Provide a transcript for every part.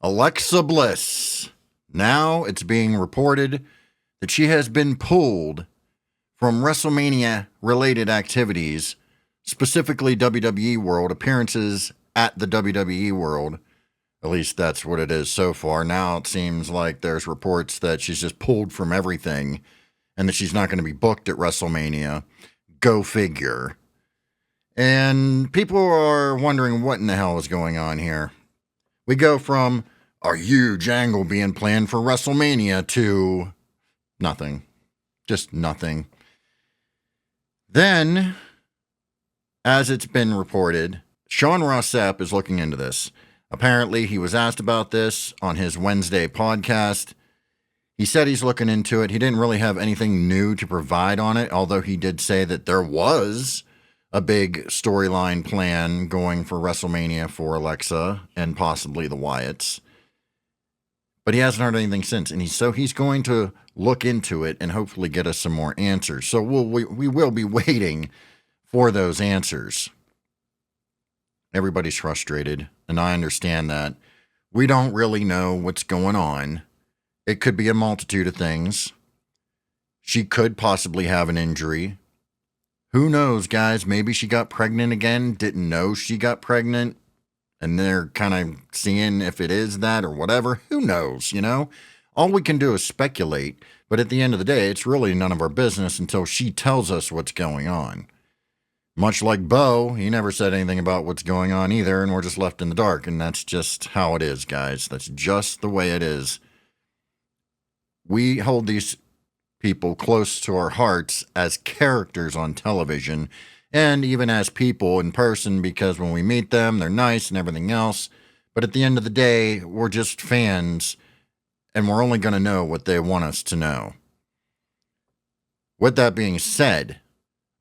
Alexa Bliss. Now it's being reported that she has been pulled from WrestleMania-related activities, specifically WWE World, appearances at the WWE World. At least that's what it is so far. Now it seems like there's reports that she's just pulled from everything and that she's not going to be booked at WrestleMania. Go figure. And people are wondering what in the hell is going on here. We go from a huge angle being planned for WrestleMania to nothing. Just nothing. Then, as it's been reported, Sean Ross Sapp is looking into this. Apparently, he was asked about this on his Wednesday podcast. He said he's looking into it. He didn't really have anything new to provide on it, although he did say that there was a big storyline plan going for WrestleMania for Alexa and possibly the Wyatts. But he hasn't heard anything since, and he's going to look into it and hopefully get us some more answers. So we will be waiting for those answers. Everybody's frustrated, and I understand that. We don't really know what's going on. It could be a multitude of things. She could possibly have an injury. Who knows, guys? Maybe she got pregnant again, didn't know she got pregnant, and they're kind of seeing if it is that or whatever. Who knows, you know? All we can do is speculate, but at the end of the day, it's really none of our business until she tells us what's going on. Much like Bo, he never said anything about what's going on either, and we're just left in the dark, and that's just how it is, guys. That's just the way it is. We hold these people close to our hearts as characters on television, and even as people in person, because when we meet them, they're nice and everything else. But at the end of the day, we're just fans, and we're only going to know what they want us to know. With that being said,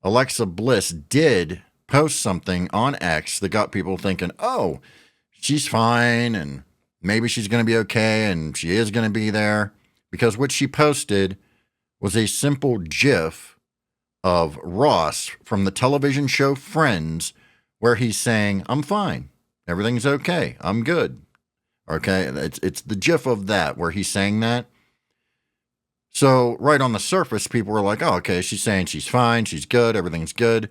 Alexa Bliss did post something on X that got people thinking, oh, she's fine, and maybe she's going to be okay, and she is going to be there. Because what she posted was a simple GIF of Ross from the television show Friends, where he's saying, I'm fine. Everything's okay. I'm good. Okay, it's the GIF of that, where he's saying that. So right on the surface, people were like, oh, okay, she's saying she's fine, she's good, everything's good.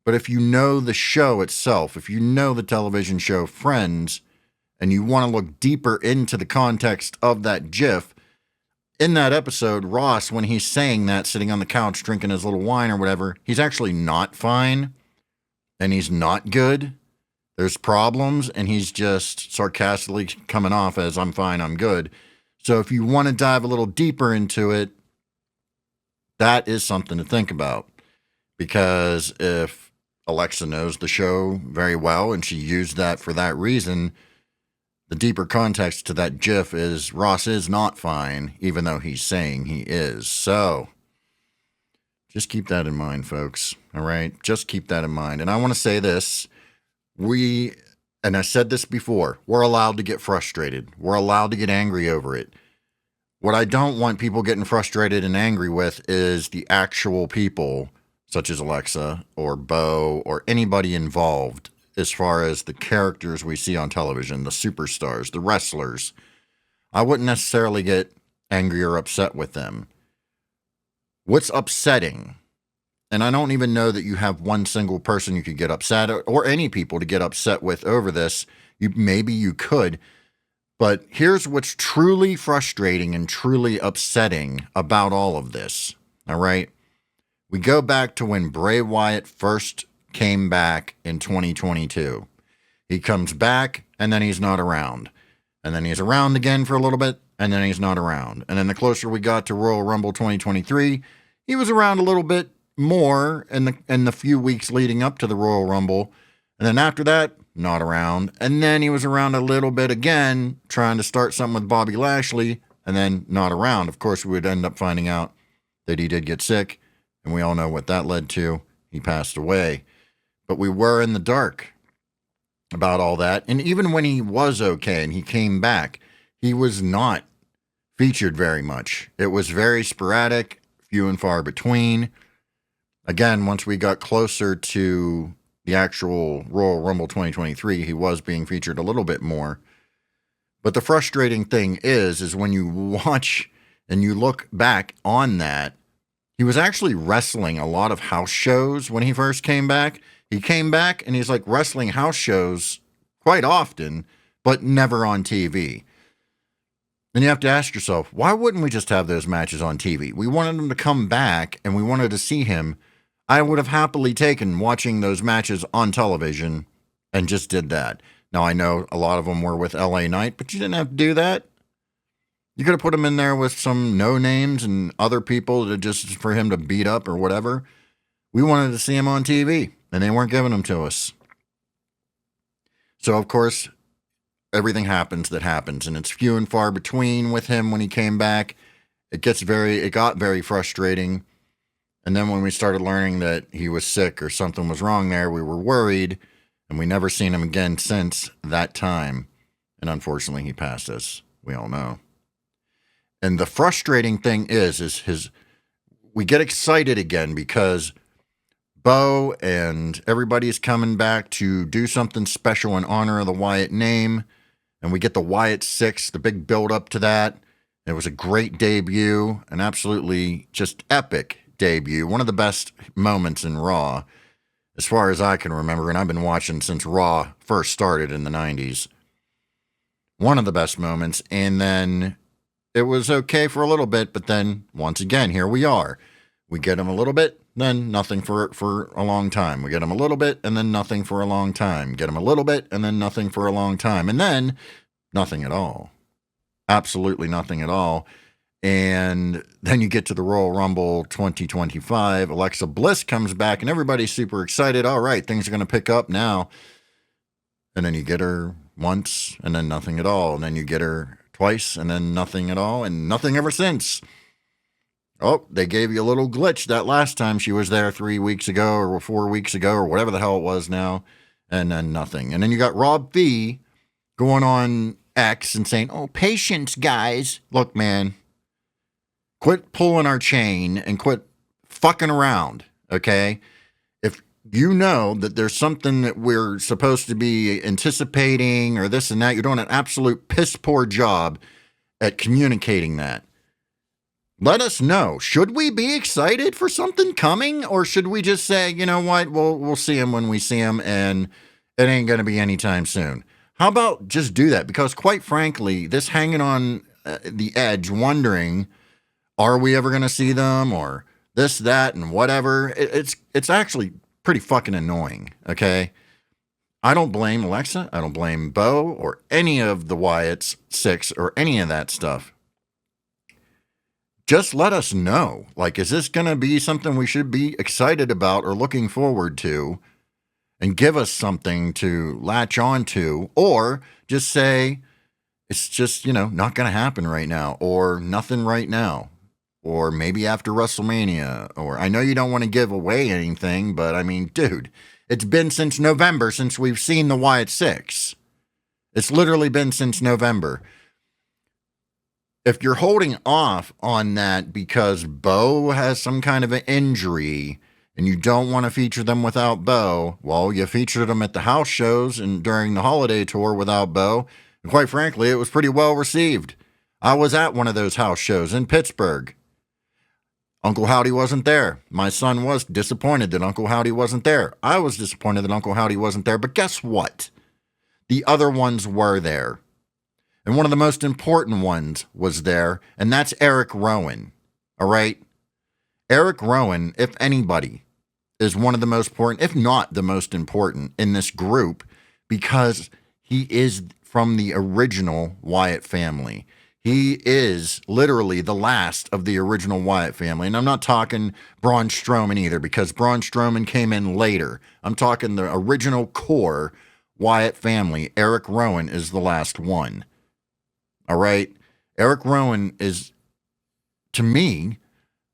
But if you know the show itself, if you know the television show Friends, and you want to look deeper into the context of that GIF, in that episode, Ross, when he's saying that, sitting on the couch, drinking his little wine or whatever, he's actually not fine, and he's not good. There's problems, and he's just sarcastically coming off as, I'm fine, I'm good. So if you want to dive a little deeper into it, that is something to think about. Because if Alexa knows the show very well and she used that for that reason, the deeper context to that GIF is Ross is not fine, even though he's saying he is. So just keep that in mind, folks. All right? Just keep that in mind. And I want to say this. And I said this before, we're allowed to get frustrated. We're allowed to get angry over it. What I don't want people getting frustrated and angry with is the actual people, such as Alexa or Bo or anybody involved, as far as the characters we see on television, the superstars, the wrestlers. I wouldn't necessarily get angry or upset with them. What's upsetting, and I don't even know that you have one single person you could get upset or any people to get upset with over this. Maybe you could. But here's what's truly frustrating and truly upsetting about all of this. All right. We go back to when Bray Wyatt first came back in 2022. He comes back and then he's not around. And then he's around again for a little bit and then he's not around. And then the closer we got to Royal Rumble 2023, he was around a little bit more in the few weeks leading up to the Royal Rumble. And then after that, not around. And then he was around a little bit again, trying to start something with Bobby Lashley, and then not around. Of course, we would end up finding out that he did get sick, and we all know what that led to. He passed away. But we were in the dark about all that. And even when he was okay and he came back, he was not featured very much. It was very sporadic, few and far between. Again, once we got closer to the actual Royal Rumble 2023, he was being featured a little bit more. But the frustrating thing is when you watch and you look back on that, he was actually wrestling a lot of house shows when he first came back. He came back and he's like wrestling house shows quite often, but never on TV. And you have to ask yourself, why wouldn't we just have those matches on TV? We wanted him to come back and we wanted to see him. I would have happily taken watching those matches on television and just did that. Now, I know a lot of them were with LA Knight, but you didn't have to do that. You could have put him in there with some no names and other people to just for him to beat up or whatever. We wanted to see him on TV, and they weren't giving them to us. So, of course, everything happens that happens, and it's few and far between with him when he came back. It got very frustrating. And then when we started learning that he was sick or something was wrong there, we were worried, and we never seen him again since that time. And unfortunately, he passed us. We all know. And the frustrating thing is we get excited again because Bo and everybody's coming back to do something special in honor of the Wyatt name. And we get the Wyatt 6, the big build up to that. It was a great debut, an absolutely just epic debut. One of the best moments in Raw, as far as I can remember. And I've been watching since Raw first started in the 90s. One of the best moments. And then it was okay for a little bit, but then once again, here we are. We get him a little bit, then nothing for a long time. We get him a little bit, and then nothing for a long time. Get him a little bit, and then nothing for a long time. And then nothing at all. Absolutely nothing at all. And then you get to the Royal Rumble 2025. Alexa Bliss comes back, and everybody's super excited. All right, things are going to pick up now. And then you get her once, and then nothing at all. And then you get her twice, and then nothing at all, and nothing ever since. Oh, they gave you a little glitch that last time she was there 3 weeks ago or 4 weeks ago or whatever the hell it was now, and then nothing. And then you got Rob Fee going on X and saying, oh, patience, guys. Look, man, quit pulling our chain and quit fucking around, okay? If you know that there's something that we're supposed to be anticipating or this and that, you're doing an absolute piss poor job at communicating that. Let us know. Should we be excited for something coming, or should we just say, you know what, we'll see him when we see him, and it ain't going to be anytime soon? How about just do that? Because quite frankly, this hanging on the edge, wondering, are we ever going to see them, or this, that, and whatever, it's actually pretty fucking annoying, okay? I don't blame Alexa. I don't blame Bo or any of the Wyatt's 6 or any of that stuff. Just let us know. Like, is this going to be something we should be excited about or looking forward to? And give us something to latch on to. Or just say, it's just, not going to happen right now. Or nothing right now. Or maybe after WrestleMania. Or I know you don't want to give away anything, but I mean, dude, it's been since November since we've seen the Wyatt 6. It's literally been since November. If you're holding off on that because Bo has some kind of an injury and you don't want to feature them without Bo, well, you featured them at the house shows and during the holiday tour without Bo. And quite frankly, it was pretty well received. I was at one of those house shows in Pittsburgh. Uncle Howdy wasn't there. My son was disappointed that Uncle Howdy wasn't there. I was disappointed that Uncle Howdy wasn't there. But guess what? The other ones were there. And one of the most important ones was there, and that's Eric Rowan. All right? Eric Rowan, if anybody, is one of the most important, if not the most important in this group, because he is from the original Wyatt family. He is literally the last of the original Wyatt family. And I'm not talking Braun Strowman either, because Braun Strowman came in later. I'm talking the original core Wyatt family. Eric Rowan is the last one. All right. Eric Rowan is, to me,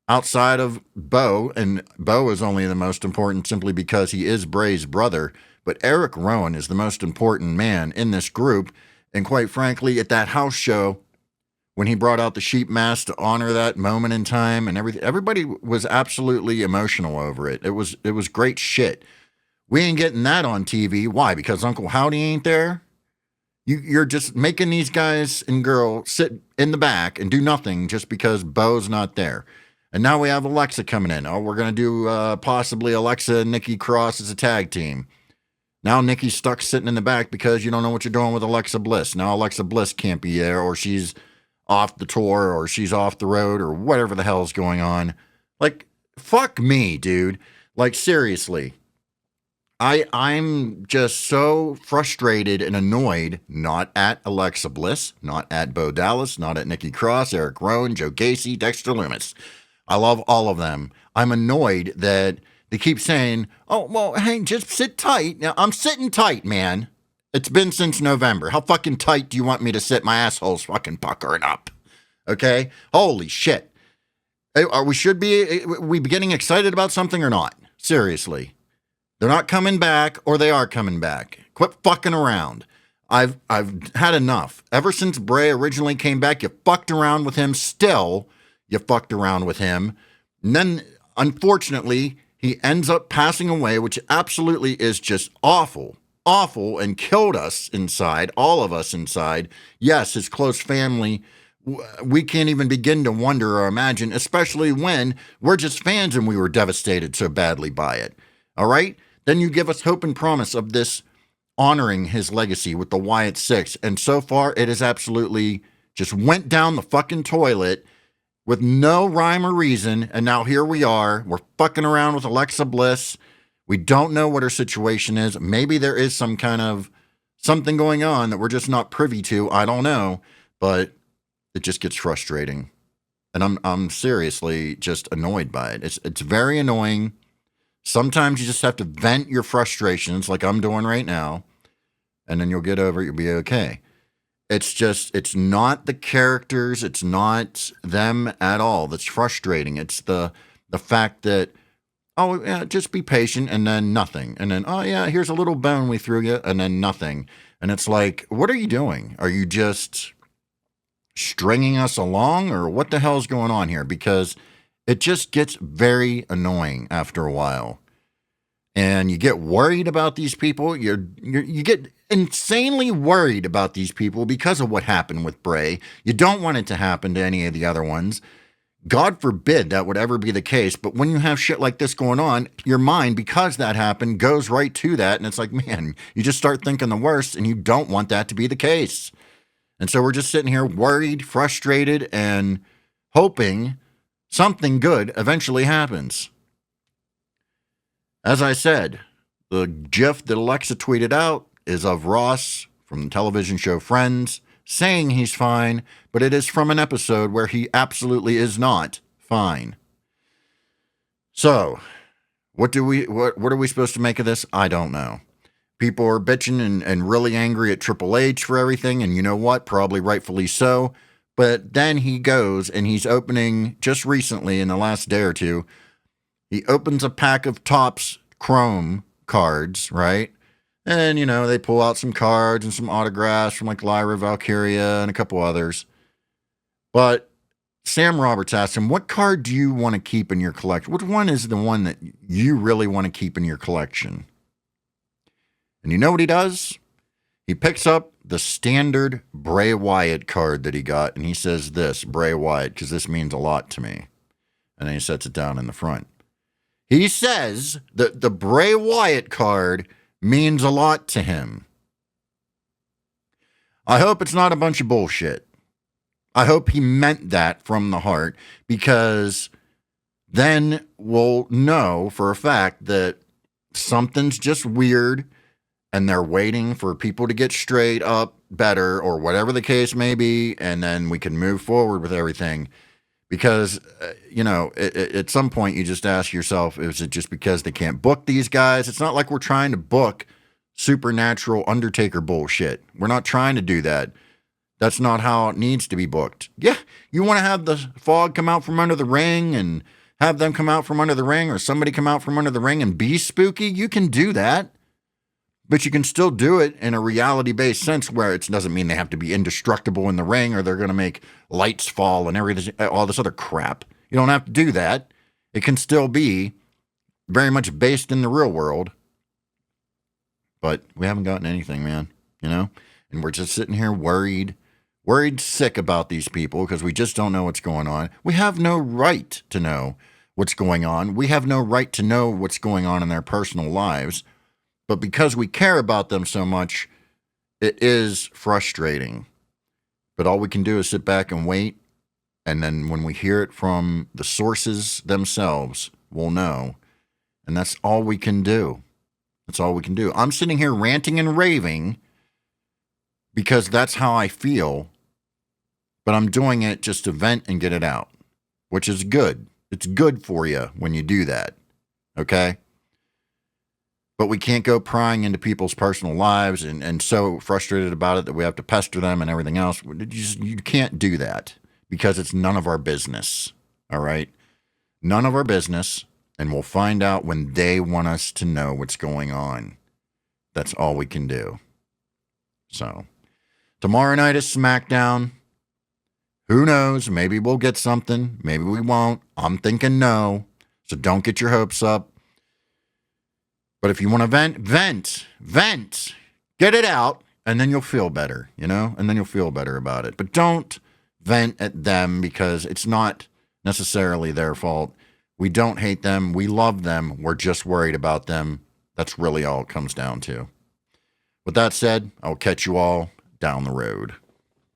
outside of Bo, and Bo is only the most important simply because he is Bray's brother, but Eric Rowan is the most important man in this group. And quite frankly, at that house show, when he brought out the sheep mask to honor that moment in time and everything, everybody was absolutely emotional over it. It was great shit. We ain't getting that on TV. Why? Because Uncle Howdy ain't there? You're just making these guys and girls sit in the back and do nothing just because Bo's not there. And now we have Alexa coming in. Oh, we're going to do possibly Alexa and Nikki Cross as a tag team. Now Nikki's stuck sitting in the back because you don't know what you're doing with Alexa Bliss. Now Alexa Bliss can't be there, or she's off the tour, or she's off the road, or whatever the hell's going on. Like, fuck me, dude. Like, seriously. I'm just so frustrated and annoyed, not at Alexa Bliss, not at Bo Dallas, not at Nikki Cross, Eric Rowan, Joe Gacy, Dexter Lumis. I love all of them. I'm annoyed that they keep saying, oh, well, hey, just sit tight. Now, I'm sitting tight, man. It's been since November. How fucking tight do you want me to sit? My asshole's fucking puckering up. Okay? Holy shit. Are we getting excited about something or not? Seriously. They're not coming back, or they are coming back. Quit fucking around. I've had enough. Ever since Bray originally came back, you fucked around with him. Still, you fucked around with him. And then, unfortunately, he ends up passing away, which absolutely is just awful. Awful, and killed us inside, all of us inside. Yes, his close family. We can't even begin to wonder or imagine, especially when we're just fans and we were devastated so badly by it. All right? Then you give us hope and promise of this honoring his legacy with the Wyatt Six. And so far, it has absolutely just went down the fucking toilet with no rhyme or reason. And now here we are. We're fucking around with Alexa Bliss. We don't know what her situation is. Maybe there is some kind of something going on that we're just not privy to. I don't know. But it just gets frustrating. And I'm seriously just annoyed by it. It's very annoying. Sometimes you just have to vent your frustrations like I'm doing right now, and then you'll get over it. You'll be okay. It's not the characters. It's not them at all that's frustrating. It's the fact that, oh, yeah, just be patient, and then nothing. And then, oh, yeah, here's a little bone we threw you, and then nothing. And it's like, what are you doing? Are you just stringing us along, or what the hell's going on here? Because it just gets very annoying after a while. And you get worried about these people. You get insanely worried about these people because of what happened with Bray. You don't want it to happen to any of the other ones. God forbid that would ever be the case. But when you have shit like this going on, your mind, because that happened, goes right to that. And it's like, man, you just start thinking the worst, and you don't want that to be the case. And so we're just sitting here worried, frustrated, and hoping something good eventually happens. As I said, the GIF that Alexa tweeted out is of Ross from the television show Friends saying he's fine, but it is from an episode where he absolutely is not fine. So, what are we supposed to make of this? I don't know. People are bitching and really angry at Triple H for everything, and you know what? Probably rightfully so. But then he goes and he's opening, just recently in the last day or two, he opens a pack of Topps Chrome cards, right? And, you know, they pull out some cards and some autographs from like Lyra Valkyria and a couple others. But Sam Roberts asked him, what card do you want to keep in your collection? Which one is the one that you really want to keep in your collection? And you know what he does? He picks up the standard Bray Wyatt card that he got, and he says this, Bray Wyatt, because this means a lot to me. And then he sets it down in the front. He says that the Bray Wyatt card means a lot to him. I hope it's not a bunch of bullshit. I hope he meant that from the heart, because then we'll know for a fact that something's just weird, and they're waiting for people to get straight up better, or whatever the case may be, and then we can move forward with everything. Because, at some point you just ask yourself, is it just because they can't book these guys? It's not like we're trying to book supernatural Undertaker bullshit. We're not trying to do that. That's not how it needs to be booked. Yeah, you want to have the fog come out from under the ring and have them come out from under the ring, or somebody come out from under the ring and be spooky? You can do that. But you can still do it in a reality-based sense where it doesn't mean they have to be indestructible in the ring, or they're going to make lights fall and everything, all this other crap. You don't have to do that. It can still be very much based in the real world. But we haven't gotten anything, man, and we're just sitting here worried sick about these people because we just don't know what's going on. We have no right to know what's going on. We have no right to know what's going on in their personal lives. But because we care about them so much, it is frustrating. But all we can do is sit back and wait. And then when we hear it from the sources themselves, we'll know. And that's all we can do. That's all we can do. I'm sitting here ranting and raving because that's how I feel. But I'm doing it just to vent and get it out, which is good. It's good for you when you do that. Okay? But we can't go prying into people's personal lives and so frustrated about it that we have to pester them and everything else. You can't do that because it's none of our business. All right? None of our business. And we'll find out when they want us to know what's going on. That's all we can do. So, tomorrow night is SmackDown. Who knows? Maybe we'll get something. Maybe we won't. I'm thinking no. So don't get your hopes up. But if you want to vent. Get it out, and then you'll feel better, And then you'll feel better about it. But don't vent at them because it's not necessarily their fault. We don't hate them. We love them. We're just worried about them. That's really all it comes down to. With that said, I'll catch you all down the road.